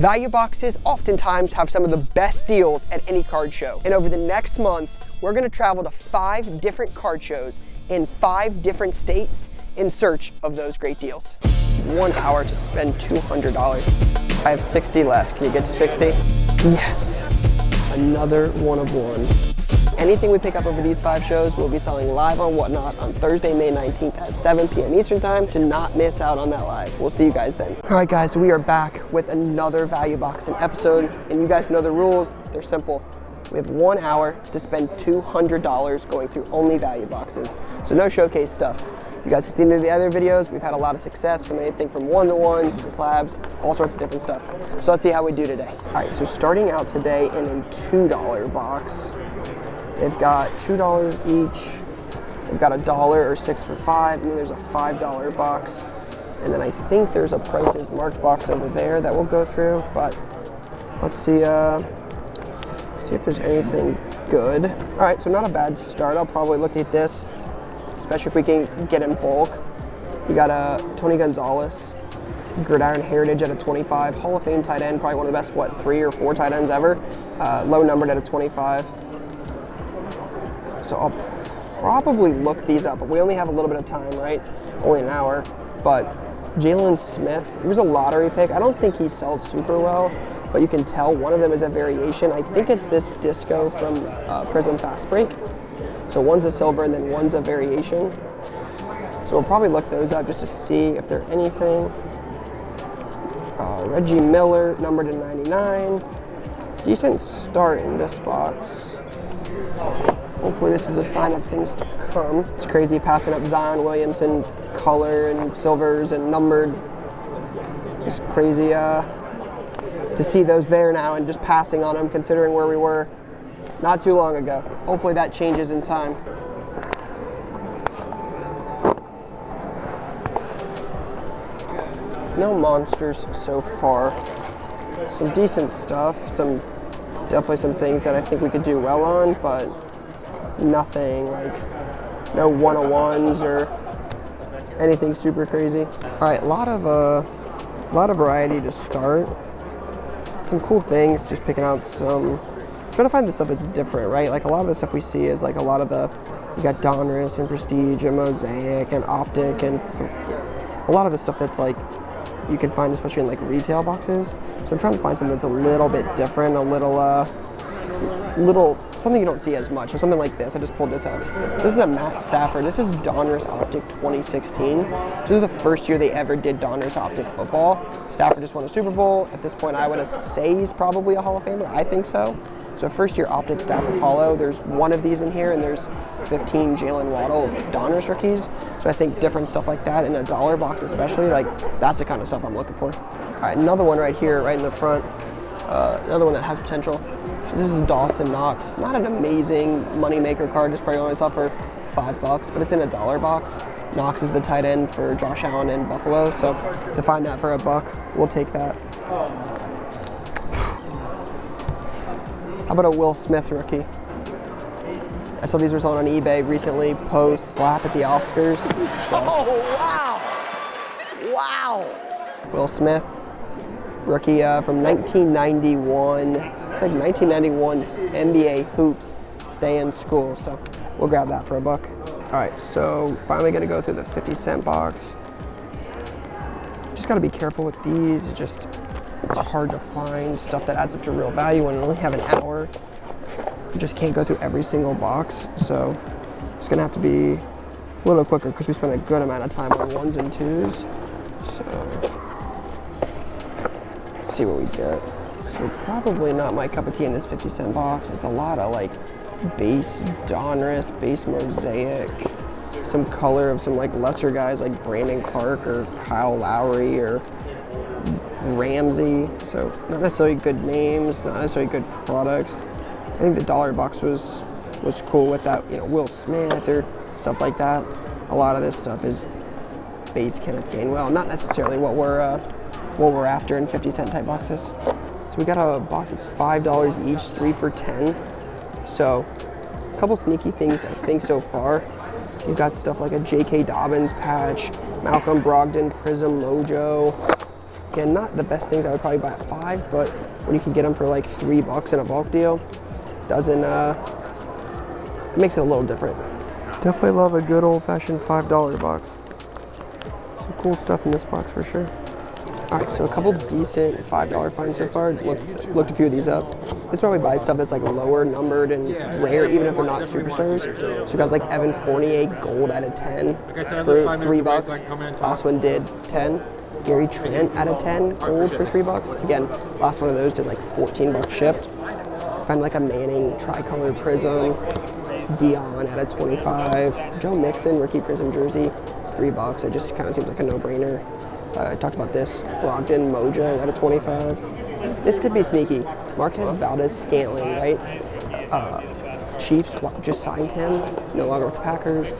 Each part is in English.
Value boxes oftentimes have some of the best deals at any card show. And over the next month, we're gonna travel to 5 different card shows in 5 different states in search of those great deals. 1 hour to spend $200. I have 60 left. Can you get to 60? Yes. Another one of one. Anything we pick up over these 5 shows, we'll be selling live on Whatnot on Thursday, May 19th at 7 p.m. Eastern time. To not miss out on that live. We'll see you guys then. All right, guys, we are back with another Value Boxing episode, and you guys know the rules. They're simple. We have 1 hour to spend $200 going through only value boxes. So no showcase stuff. You guys have seen it in the other videos. We've had a lot of success from anything from 1-to-1s to slabs, all sorts of different stuff. So let's see how we do today. All right, so starting out today in a $2 box. They've got $2 each. They've got $1 or 6 for 5, and then there's a $5 box. And then I think there's a prices marked box over there that we'll go through, but let's see if there's anything good. All right, so not a bad start. I'll probably look at this, especially if we can get in bulk. You got a Tony Gonzalez, Gridiron Heritage at a 25, Hall of Fame tight end, probably one of the best, 3 or 4 tight ends ever, low numbered at a 25. So I'll probably look these up, but we only have a little bit of time, right? Only an hour. But Jalen Smith, he was a lottery pick. I don't think he sells super well, but you can tell one of them is a variation. I think it's this Disco from Prism Fast Break. So one's a silver and then one's a variation. So we'll probably look those up just to see if they're anything. Reggie Miller, numbered to 99. Decent start in this box. Hopefully this is a sign of things to come. It's crazy passing up Zion Williamson color and silvers and numbered. Just crazy to see those there now and just passing on them considering where we were not too long ago. Hopefully that changes in time. No monsters so far. Some decent stuff. Definitely some things that I think we could do well on, but nothing like no 101s or anything super crazy. All right, a lot of variety to start. Some cool things, just picking out some. Trying to find the stuff that's different, right? Like a lot of the stuff we see is like a lot of you got Donruss and Prestige and Mosaic and Optic and a lot of the stuff that's like you can find especially in like retail boxes. So I'm trying to find something that's a little bit different, a little something you don't see as much. So something like this. I just pulled this out. This is a Matt Stafford. This is Donruss Optic 2016. This is the first year they ever did Donruss Optic football. Stafford just won a Super Bowl. At this point, I would say he's probably a Hall of Famer. I think so. So first year Optic Stafford Hollow. There's one of these in here, and there's 15 Jalen Waddle Donruss rookies. So I think different stuff like that in a $1 box, especially, like that's the kind of stuff I'm looking for. All right, another one right here, right in the front. Another one that has potential. So this is Dawson Knox. Not an amazing moneymaker card. Just probably only sell for $5, but it's in a $1 box. Knox is the tight end for Josh Allen and Buffalo. So to find that for $1, we'll take that. How about a Will Smith rookie? I saw these were selling on eBay recently, post slap at the Oscars. So. Oh, wow! Wow! Will Smith, rookie from 1991. It's like 1991 NBA hoops, stay in school. So we'll grab that for $1. All right, so finally gonna go through the 50-cent box. Just gotta be careful with these. It's hard to find stuff that adds up to real value when we only have an hour. You just can't go through every single box. So it's gonna have to be a little quicker because we spent a good amount of time on 1s and 2s. So let's see what we get. So probably not my cup of tea in this 50-cent box. It's a lot of like base Donruss, base Mosaic, some color of some like lesser guys like Brandon Clark or Kyle Lowry or Ramsey. So not necessarily good names, not necessarily good products. I think the $1 box was cool with that, Will Smith or stuff like that. A lot of this stuff is base Kenneth Gainwell, not necessarily what we're after in 50-cent type boxes. So we got a box that's $5 each, 3 for $10. So a couple sneaky things I think so far. You've got stuff like a J.K. Dobbins patch, Malcolm Brogdon Prism Mojo, Again, not the best things I would probably buy at 5, but when you can get them for like $3 in a bulk deal, doesn't, it makes it a little different. Definitely love a good old-fashioned $5 box. Some cool stuff in this box for sure. All right, so a couple decent $5 finds so far. Looked a few of these up. This is where we buy stuff that's like lower numbered and rare, even if they're not superstars. So guys like Evan Fournier, gold out of 10 for $3. Last one did 10. Gary Trent out of 10, gold for $3. Again, last one of those did like $14 shipped. Found like a Manning tricolor prism. Dion out of 25. Joe Mixon, rookie prism jersey, $3. It just kind of seems like a no-brainer. I talked about this. Brogdon Mojo out of 25. This could be sneaky. Marquez Valdez-Scantling, right? Chiefs just signed him, no longer with the Packers.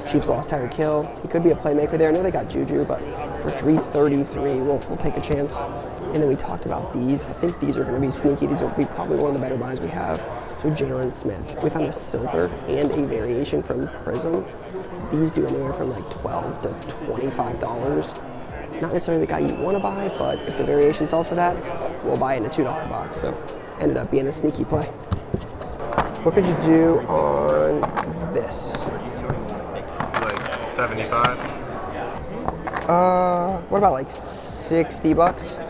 Chiefs lost Tyreek Hill. He could be a playmaker there. I know they got Juju, but for $333, we'll take a chance. And then we talked about these. I think these are going to be sneaky. These will be probably one of the better buys we have. So Jalen Smith. We found a silver and a variation from Prism. These do anywhere from like $12 to $25. Not necessarily the guy you want to buy, but if the variation sells for that, we'll buy it in a $2 box. So ended up being a sneaky play. What could you do on this? Like 75? What about like $60?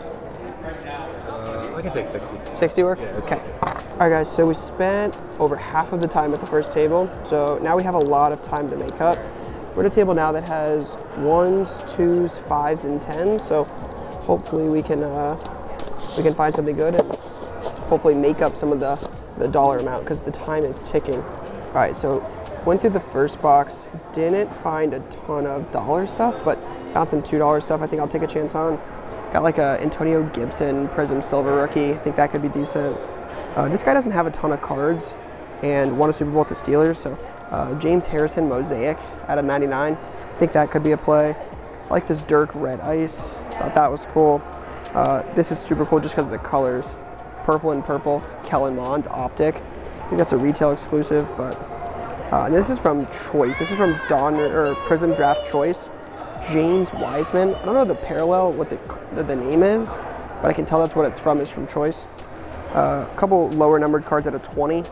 I can take 60. 60 work? Yeah, okay. All right, guys, so we spent over half of the time at the first table. So now we have a lot of time to make up. We're at a table now that has 1s, 2s, 5s, and 10s. So hopefully we can find something good and hopefully make up some of the dollar amount because the time is ticking. All right, so went through the first box, didn't find a ton of dollar stuff, but found some $2 stuff I think I'll take a chance on. Got like a Antonio Gibson Prism Silver rookie. I think that could be decent. This guy doesn't have a ton of cards and won a Super Bowl with the Steelers, so James Harrison Mosaic out of 99. I think that could be a play. I like this Dirk Red Ice. Thought that was cool. This is super cool just because of the colors. Purple and purple, Kellen Mond Optic. I think that's a retail exclusive, but this is from Choice. This is from Prism Draft Choice. James Wiseman. I don't know the parallel, what the name is, but I can tell that's what it's from, is from Choice. A couple lower numbered cards out of 20.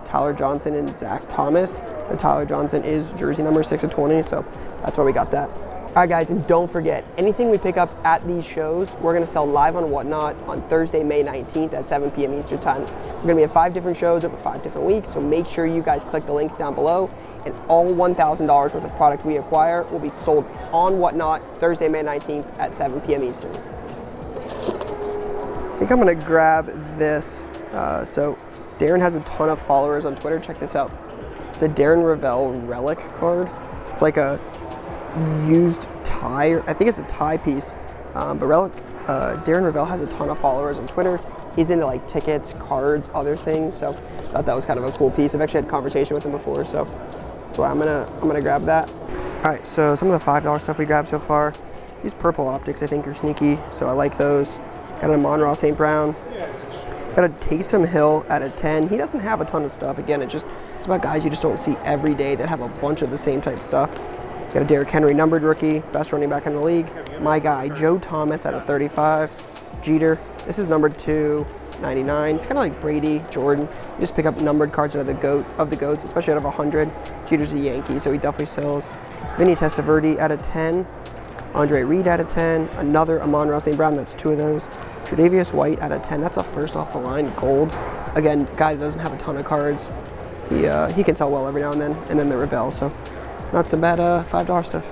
Tyler Johnson and Zach Thomas. And Tyler Johnson is jersey number 6 of 20, so that's why we got that. All right, guys, and don't forget, anything we pick up at these shows, we're going to sell live on Whatnot on Thursday, May 19th at 7 p.m. Eastern Time. We're going to be at 5 different shows over 5 different weeks, so make sure you guys click the link down below, and all $1,000 worth of product we acquire will be sold on Whatnot Thursday, May 19th at 7 p.m. Eastern. I think I'm going to grab this. So Darren has a ton of followers on Twitter. Check this out. It's a Darren Ravel relic card. It's like a used tie, I think it's a tie piece, but Darren Ravel has a ton of followers on Twitter. He's into like tickets, cards, other things, so I thought that was kind of a cool piece. I've actually had a conversation with him before, so that's why I'm gonna grab that. All right, so some of the $5 stuff we grabbed so far. These purple optics I think are sneaky, so I like those. Got a Monroe St. Brown. Got a Taysom Hill at a 10. He doesn't have a ton of stuff. Again, it's about guys you just don't see every day that have a bunch of the same type stuff. Got a Derrick Henry numbered rookie, best running back in the league. My guy, Joe Thomas at a 35. Jeter, this is numbered 299. It's kind of like Brady, Jordan. You just pick up numbered cards out of the goats, especially out of 100. Jeter's a Yankee, so he definitely sells. Vinny Testaverde at a 10. Andre Reed at a 10. Another Amon-Ra St. Brown, that's 2 of those. Tre'Davious White at a 10. That's a first off the line gold. Again, guy that doesn't have a ton of cards. He can sell well every now and then the Rebel, so not so bad $5 stuff.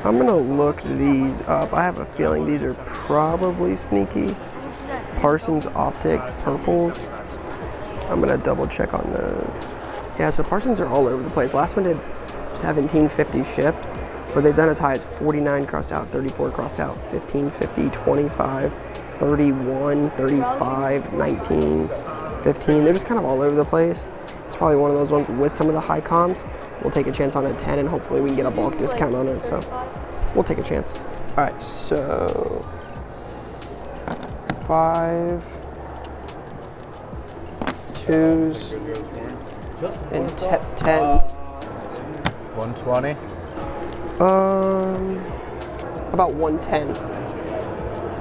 I'm gonna look these up. I have a feeling these are probably sneaky. Parsons Optic purples. I'm gonna double check on those. Yeah, so Parsons are all over the place. Last one did 1750 shipped, but they've done as high as 49 crossed out, 34 crossed out, 15, 50, 25, 31, 35, 19, 15. They're just kind of all over the place. It's probably one of those ones with some of the high comps. We'll take a chance on a 10 and hopefully we can get a bulk discount on it, so we'll take a chance. All right, so 5, 2s, and 10s. 120? About 110. That's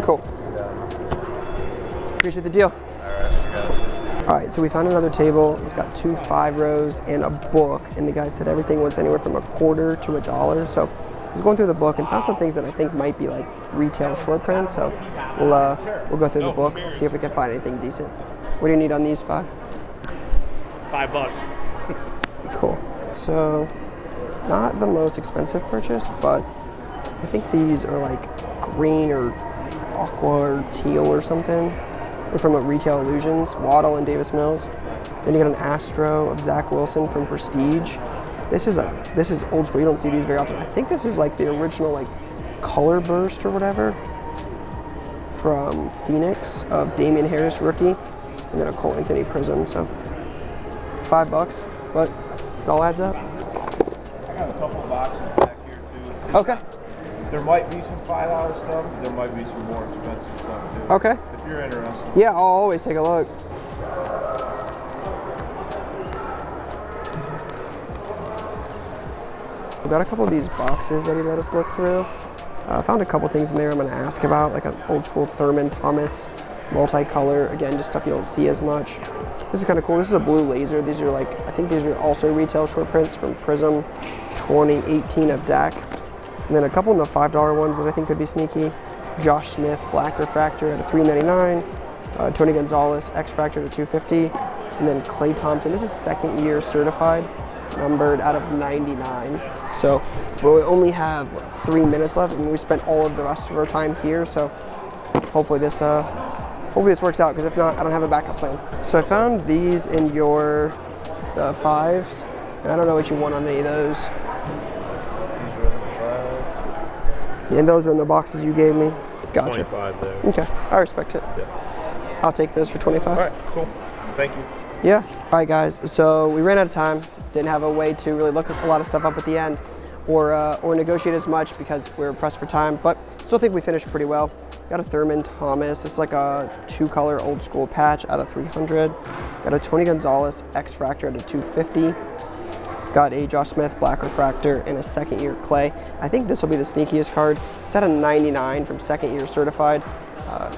cool. Appreciate the deal. All right, you got it. All right, so we found another table. It's got 2 5-rows and a book, and the guy said everything was anywhere from $0.25 to $1. So I was going through the book and found some things that I think might be like retail short print. So we'll go through the book, see if we can find anything decent. What do you need on these 5? $5. Cool. So not the most expensive purchase, but I think these are like green or aqua or teal or something. They're from Retail Illusions, Waddle and Davis Mills. Then you got an Astro of Zach Wilson from Prestige. This is old school. You don't see these very often. I think this is like the original like color burst or whatever from Phoenix of Damian Harris rookie, and then a Cole Anthony Prism. So $5, but it all adds up. I got a couple boxes back here too. Okay. There might be some $5 stuff, but there might be some more expensive stuff too. Okay. If you're interested. Yeah, I'll always take a look. We got a couple of these boxes that he let us look through. I found a couple things in there I'm going to ask about, like an old school Thurman Thomas multicolor. Again, just stuff you don't see as much. This is kind of cool. This is a blue laser. These are like, I think these are also retail short prints from Prism 2018 of Dak. And then a couple of the $5 ones that I think could be sneaky. Josh Smith, Black Refractor at a $3.99. Tony Gonzalez, X-Fractor at a $2.50. And then Klay Thompson. This is second year certified, numbered out of 99. So we only have 3 minutes left, and we spent all of the rest of our time here. So hopefully this works out, because if not, I don't have a backup plan. So I found these in your 5s, and I don't know what you want on any of those. And those are in the boxes you gave me. Gotcha. 25 there. Okay, I respect it. Yeah. I'll take those for 25. All right, cool. Thank you. Yeah. All right, guys. So we ran out of time. Didn't have a way to really look a lot of stuff up at the end, or negotiate as much because we were pressed for time. But still think we finished pretty well. Got a Thurman Thomas. It's like a 2-color old school patch out of 300. Got a Tony Gonzalez X-Fractor at a 250. Got a Josh Smith Black Refractor and a second year Clay. I think this will be the sneakiest card. It's at a 99 from second year certified.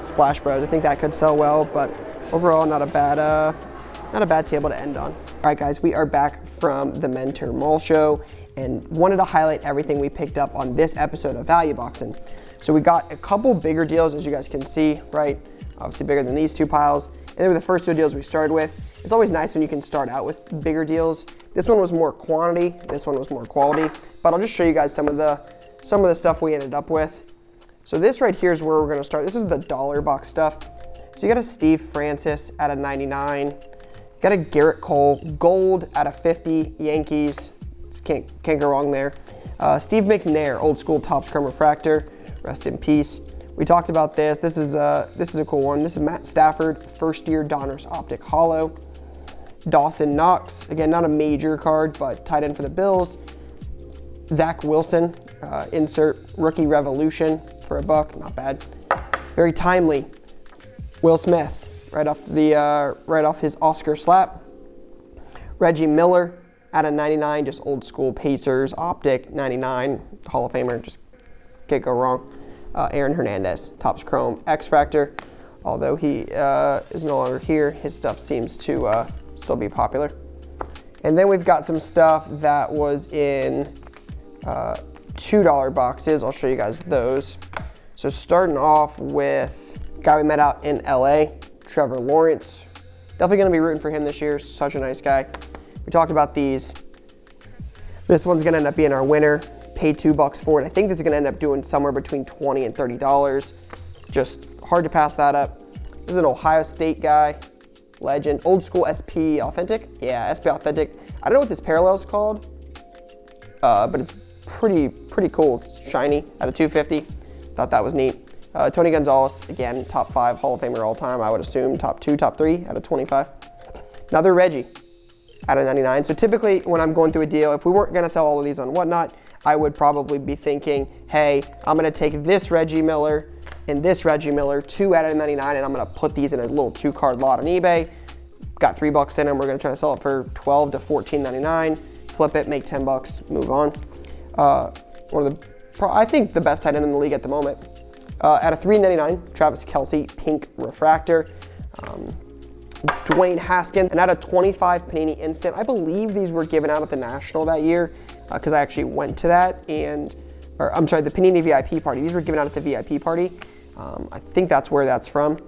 Splash Bros. I think that could sell well, but overall not a bad table to end on. All right, guys, we are back from the Mentor Mall show and wanted to highlight everything we picked up on this episode of Value Boxing. So we got a couple bigger deals, as you guys can see, right? Obviously bigger than these 2 piles. And they were the first 2 deals we started with. It's always nice when you can start out with bigger deals. This one was more quantity, this one was more quality, but I'll just show you guys some of the stuff we ended up with. So this right here is where we're gonna start. This is the dollar box stuff. So you got a Steve Francis at a 99. Got a Garrett Cole gold at a 50, Yankees. Just can't go wrong there. Steve McNair, old school Topps Chrome Refractor. Rest in peace. We talked about this. This is a cool one. This is Matt Stafford, first year Donruss Optic Hollow. Dawson Knox, again, not a major card, but tight end for the Bills. Zach Wilson, insert Rookie Revolution for $1, not bad. Very timely. Will Smith, right off his Oscar slap. Reggie Miller at a 99, just old school Pacers Optic 99, Hall of Famer, just can't go wrong. Aaron Hernandez, Topps Chrome X-Fractor. Although he is no longer here, his stuff seems to still be popular. And then we've got some stuff that was in $2 boxes. I'll show you guys those. So starting off with a guy we met out in LA, Trevor Lawrence. Definitely gonna be rooting for him this year, such a nice guy. We talked about these. This one's gonna end up being our winner. Paid $2 for it. I think this is gonna end up doing somewhere between $20 and $30. Just hard to pass that up. This is an Ohio State guy, legend, old school SP Authentic. Yeah, SP Authentic. I don't know what this parallel is called, but it's pretty cool. It's shiny at a 250. Thought that was neat. Tony Gonzalez, again, top 5 Hall of Famer all time. I would assume top 2, top 3 out of 25. Another Reggie out of 99. So typically when I'm going through a deal, if we weren't gonna sell all of these on Whatnot, I would probably be thinking, hey, I'm gonna take this Reggie Miller and this Reggie Miller, 2 out of 99, and I'm gonna put these in a little 2-card lot on eBay. Got $3 in them. We're gonna try to sell it for $12 to $14.99. Flip it, make $10, move on. One of the, I think the best tight end in the league at the moment. At a $3.99, Travis Kelce, pink refractor. Dwayne Haskins, and out of 25 Panini Instant. I believe these were given out at the National that year because I actually went to that, or I'm sorry, the Panini VIP party. These were given out at the VIP party. I think that's where that's from.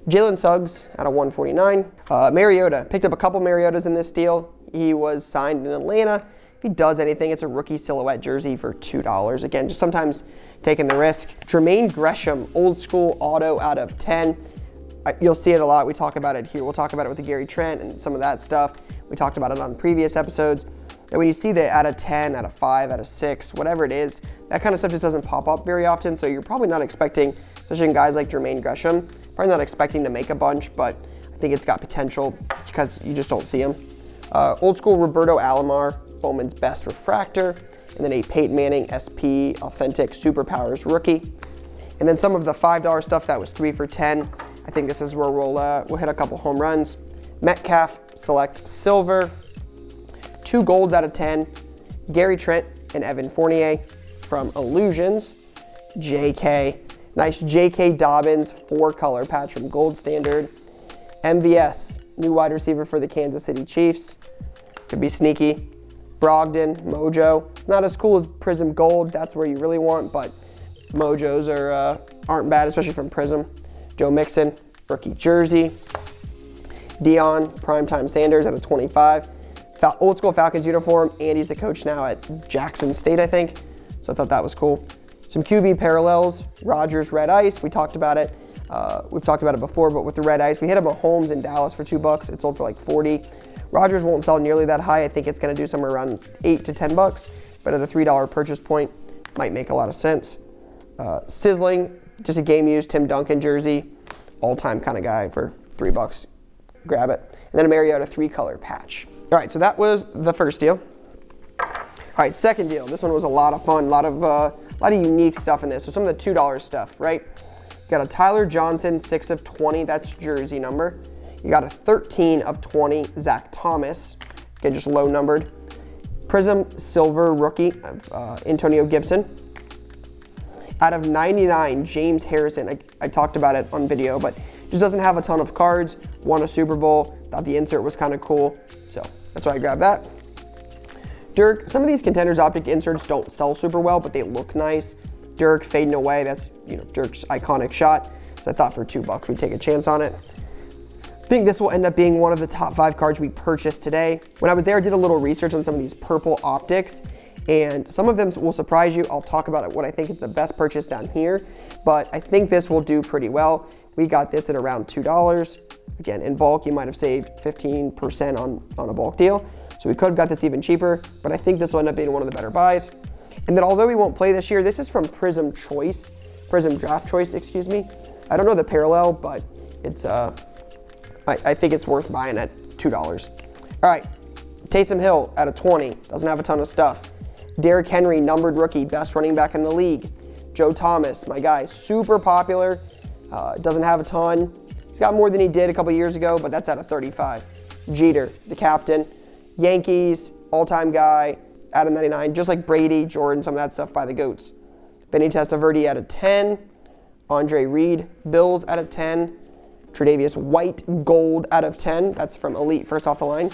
Jalen Suggs out of 149. Mariota, picked up a couple Mariotas in this deal. He was signed in Atlanta. If he does anything, it's a rookie silhouette jersey for $2. Again, just sometimes taking the risk. Jermaine Gresham, old school auto out of 10. You'll see it a lot. We talk about it here. We'll talk about it with the Gary Trent and some of that stuff. We talked about it on previous episodes. And when you see the out of 10, out of 5, out of 6, whatever it is, that kind of stuff just doesn't pop up very often. So you're probably not expecting, especially in guys like Jermaine Gresham, probably not expecting to make a bunch, but I think it's got potential because you just don't see them. Old school Roberto Alomar, Bowman's Best Refractor, and then a Peyton Manning SP Authentic Superpowers rookie. And then some of the $5 stuff that was 3 for $10. I think this is where we'll hit a couple home runs. Metcalf Select Silver, 2 golds out of 10. Gary Trent and Evan Fournier from Illusions. JK, nice J.K. Dobbins 4-color patch from Gold Standard. MVS, new wide receiver for the Kansas City Chiefs. Could be sneaky. Brogdon, Mojo, not as cool as Prism Gold. That's where you really want, but Mojos aren't bad, especially from Prism. Joe Mixon, rookie jersey. Dion, Primetime Sanders out of 25. Old school Falcons uniform. Andy's the coach now at Jackson State, I think. So I thought that was cool. Some QB parallels. Rodgers Red Ice. We talked about it. We've talked about it before, but with the Red Ice, we hit a Mahomes in Dallas for $2. It sold for like 40. Rodgers won't sell nearly that high. I think it's going to do somewhere around $8 to $10, but at a $3 purchase point, might make a lot of sense. Sizzling, just a game used Tim Duncan jersey, all-time kind of guy for $3. Grab it. And then a Mariota 3-color patch. All right, so that was the first deal. All right, second deal. This one was a lot of fun, a lot of unique stuff in this. So some of the $2 stuff, right? Got a Tyler Johnson 6 of 20. That's jersey number. You got a 13 of 20 Zach Thomas. Again, just low numbered. Prism Silver rookie of Antonio Gibson. Out of 99, James Harrison. I talked about it on video, but just doesn't have a ton of cards. Won a Super Bowl. Thought the insert was kind of cool, so that's why I grabbed that. Dirk. Some of these Contenders Optic inserts don't sell super well, but they look nice. Dirk fading away. That's Dirk's iconic shot. So I thought for $2 we'd take a chance on it. I think this will end up being one of the top 5 cards we purchased today. When I was there, I did a little research on some of these purple optics, and some of them will surprise you. I'll talk about what I think is the best purchase down here, but I think this will do pretty well. We got this at around $2. Again, in bulk, you might have saved 15% on a bulk deal. So we could have got this even cheaper, but I think this will end up being one of the better buys. And then although we won't play this year, this is from Prism Draft Choice, excuse me. I don't know the parallel, but it's I think it's worth buying at $2. All right, Taysom Hill out of 20, doesn't have a ton of stuff. Derrick Henry, numbered rookie, best running back in the league. Joe Thomas, my guy, super popular, doesn't have a ton. He's got more than he did a couple years ago, but that's out of 35. Jeter, the captain. Yankees, all-time guy, out of 99, just like Brady, Jordan, some of that stuff by the GOATs. Benny Testaverde out of 10. Andre Reed, Bills out of 10. Tre'Davious White, gold out of 10. That's from Elite, first off the line.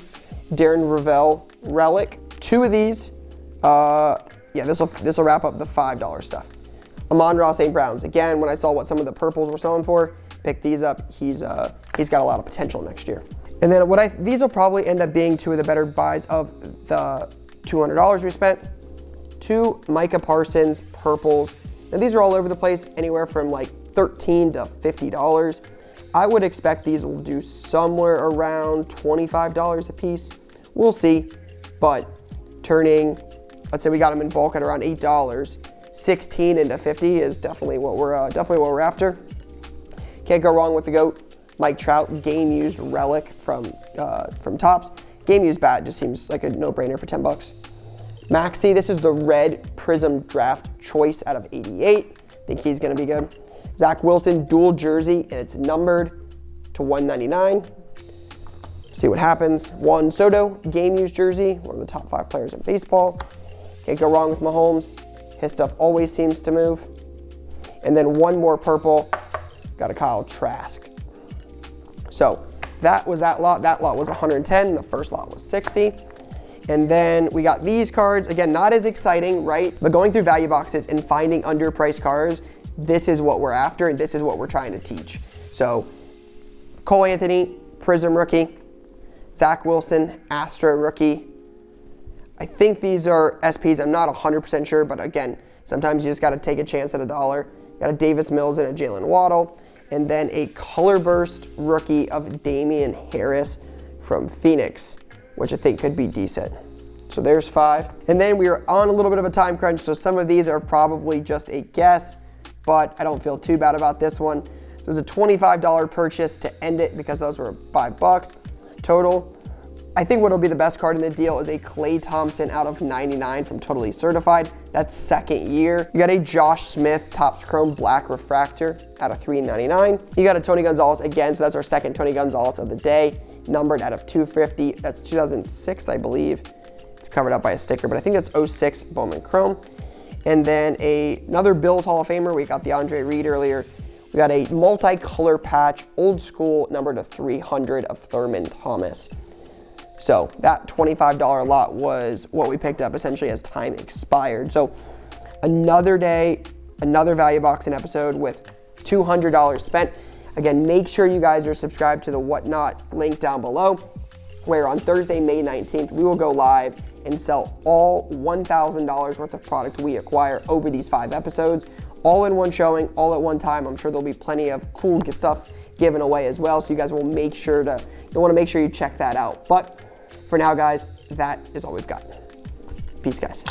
Darren Ravel, relic. 2 of these. This will wrap up the $5 stuff. Amon-Ra St. Brown's. Again, when I saw what some of the purples were selling for, picked these up. He's got a lot of potential next year. And then these will probably end up being 2 of the better buys of the $200 we spent. 2 Micah Parsons purples. Now these are all over the place, anywhere from like $13 to $50. I would expect these will do somewhere around $25 a piece. We'll see, but turning, let's say we got them in bulk at around $8, 16 into 50 is definitely what we're after. Can't go wrong with the GOAT. Mike Trout, game used relic from Topps. Game used bat just seems like a no-brainer for $10. Maxey, this is the red Prism Draft Choice out of 88. Think he's gonna be good. Zach Wilson, dual jersey, and it's numbered to 199. See what happens. Juan Soto, game used jersey, one of the top 5 players in baseball. Can't go wrong with Mahomes. His stuff always seems to move. And then one more purple, got a Kyle Trask. So that was that lot. That lot was 110. The first lot was 60. And then we got these cards. Again, not as exciting, right? But going through value boxes and finding underpriced cards, this is what we're after and this is what we're trying to teach. So Cole Anthony, Prism rookie. Zach Wilson, Astro rookie. I think these are SPs. I'm not 100% sure, but again, sometimes you just got to take a chance at $1. Got a Davis Mills and a Jalen Waddle. And then a Color Burst rookie of Damian Harris from Phoenix, which I think could be decent. So there's 5. And then we are on a little bit of a time crunch, so some of these are probably just a guess, but I don't feel too bad about this one. So it was a $25 purchase to end it because those were $5 total. I think what'll be the best card in the deal is a Klay Thompson out of 99 from Totally Certified. That's second year. You got a Josh Smith Topps Chrome Black Refractor out of $3.99. You got a Tony Gonzalez again, so that's our second Tony Gonzalez of the day, numbered out of 250. That's 2006, I believe. It's covered up by a sticker, but I think that's 06 Bowman Chrome. And then another Bills Hall of Famer. We got the Andre Reed earlier. We got a multicolor patch, old school, numbered to 300 of Thurman Thomas. So that $25 lot was what we picked up essentially as time expired. So another day, another value boxing episode with $200 spent. Again, make sure you guys are subscribed to the Whatnot link down below, where on Thursday, May 19th, we will go live and sell all $1,000 worth of product we acquire over these 5 episodes, all in one showing, all at one time. I'm sure there'll be plenty of cool stuff given away as well. So you guys will make sure you check that out. But for now, guys, that is all we've got. Peace, guys.